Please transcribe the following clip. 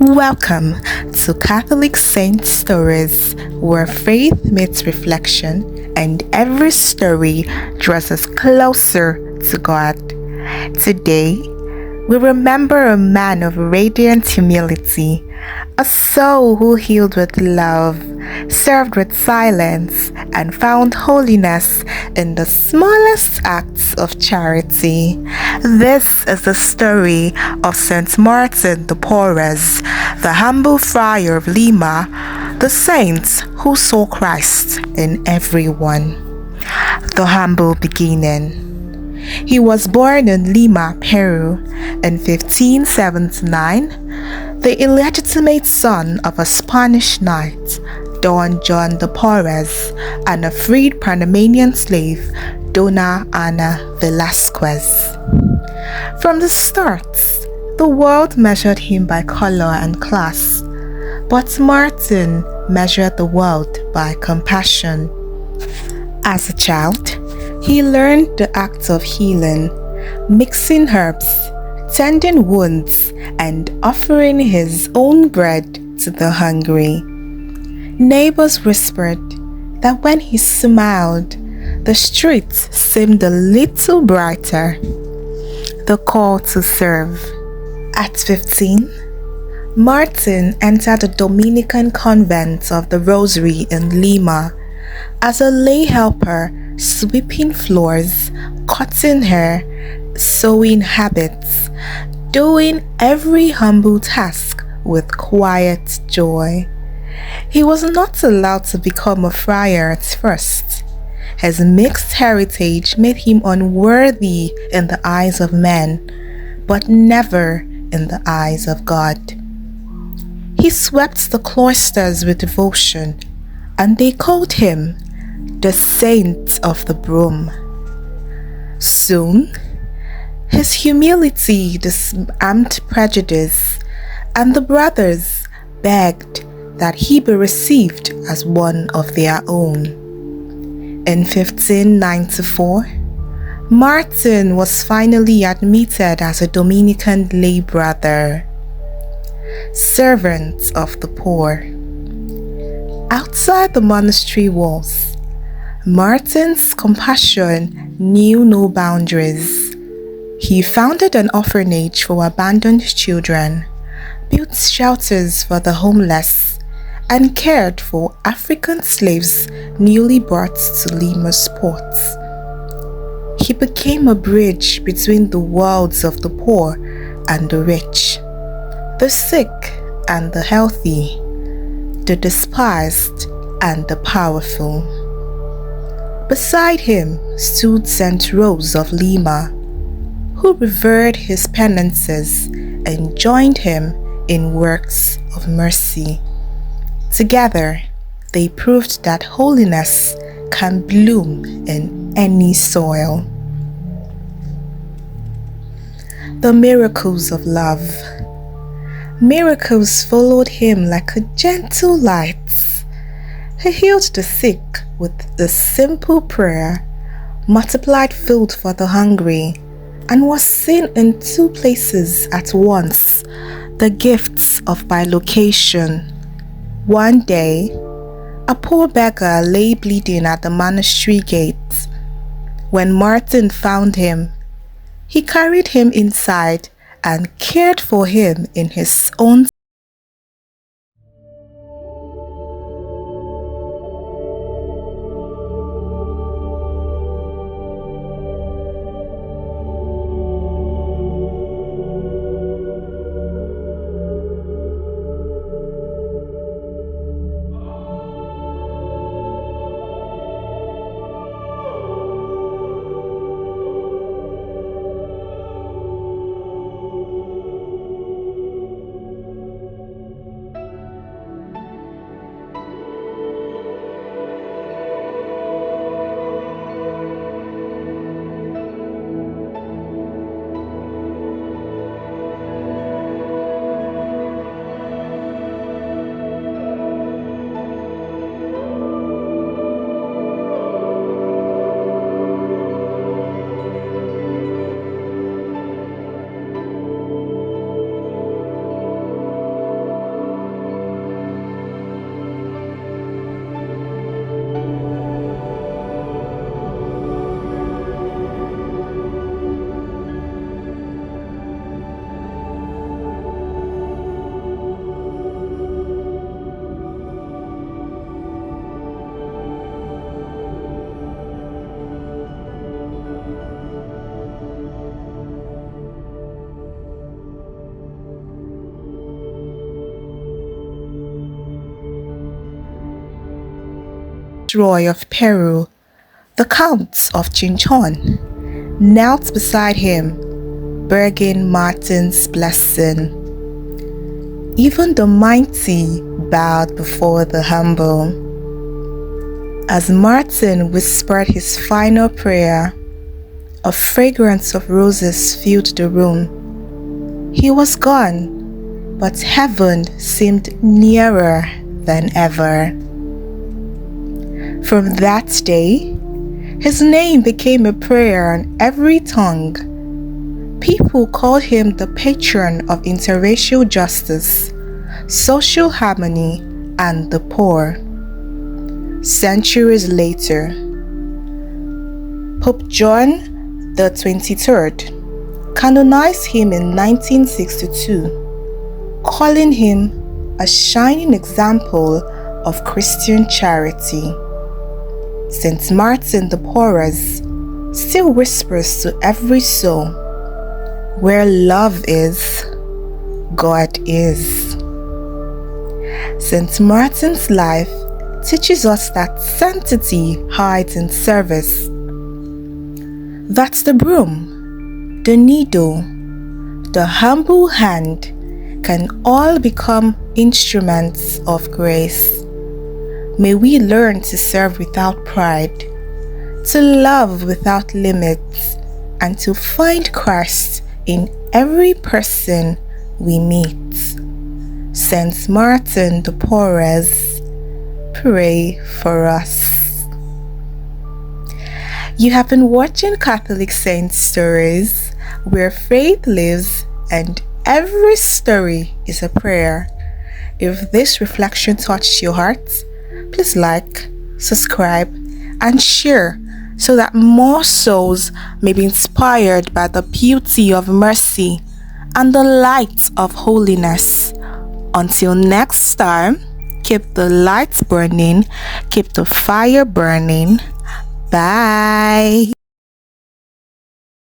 Welcome to Catholic Saint Stories, where faith meets reflection and every story draws us closer to God. Today, we remember a man of radiant humility, a soul who healed with love, served with silence, and found holiness in the smallest acts of charity. This is the story of Saint Martin de Porres, the humble friar of Lima, the saint who saw Christ in everyone. The humble beginning. He was born in Lima, Peru in 1579, the illegitimate son of a Spanish knight, Don John de Porres, and a freed Panamanian slave, Dona Ana Velasquez. From the start, the world measured him by color and class, but Martin measured the world by compassion. As a child, he learned the act of healing, mixing herbs, tending wounds, and offering his own bread to the hungry. Neighbors whispered that when he smiled, the streets seemed a little brighter. The call to serve. At 15, Martin entered the Dominican convent of the Rosary in Lima as a lay helper, sweeping floors, cutting hair, sewing habits, doing every humble task with quiet joy. He was not allowed to become a friar at first. His mixed heritage made him unworthy in the eyes of men, but never in the eyes of God. He swept the cloisters with devotion, and they called him the Saint of the Broom. Soon, his humility disarmed prejudice, and the brothers begged that he be received as one of their own. In 1594, Martin was finally admitted as a Dominican lay brother, servant of the poor. Outside the monastery walls, Martin's compassion knew no boundaries. He founded an orphanage for abandoned children, built shelters for the homeless, and cared for African slaves newly brought to Lima's ports. He became a bridge between the worlds of the poor and the rich, the sick and the healthy, the despised and the powerful. Beside him stood Saint Rose of Lima, who revered his penances and joined him in works of mercy. Together, they proved that holiness can bloom in any soil. The miracles of love. Miracles followed him like a gentle light. He healed the sick with a simple prayer, multiplied food for the hungry, and was seen in two places at once, the gifts of bilocation. One day, a poor beggar lay bleeding at the monastery gate. When Martin found him, he carried him inside and cared for him in his own. Roy of Peru, the Count of Chinchon, knelt beside him, begging Martin's blessing. Even the mighty bowed before the humble. As Martin whispered his final prayer, a fragrance of roses filled the room. He was gone, but heaven seemed nearer than ever. From that day, his name became a prayer on every tongue. People called him the patron of interracial justice, social harmony, and the poor. Centuries later, Pope John the 23rd canonized him in 1962, calling him a shining example of Christian charity. St. Martin de Porres still whispers to every soul, where love is, God is. St. Martin's life teaches us that sanctity hides in service. That the broom, the needle, the humble hand can all become instruments of grace. May we learn to serve without pride, to love without limits, and to find Christ in every person we meet. Saint Martin de Porres, pray for us. You have been watching Catholic Saint Stories, where faith lives and every story is a prayer. If this reflection touched your heart, please like, subscribe, and share so that more souls may be inspired by the beauty of mercy and the light of holiness. Until next time, keep the lights burning, keep the fire burning. Bye.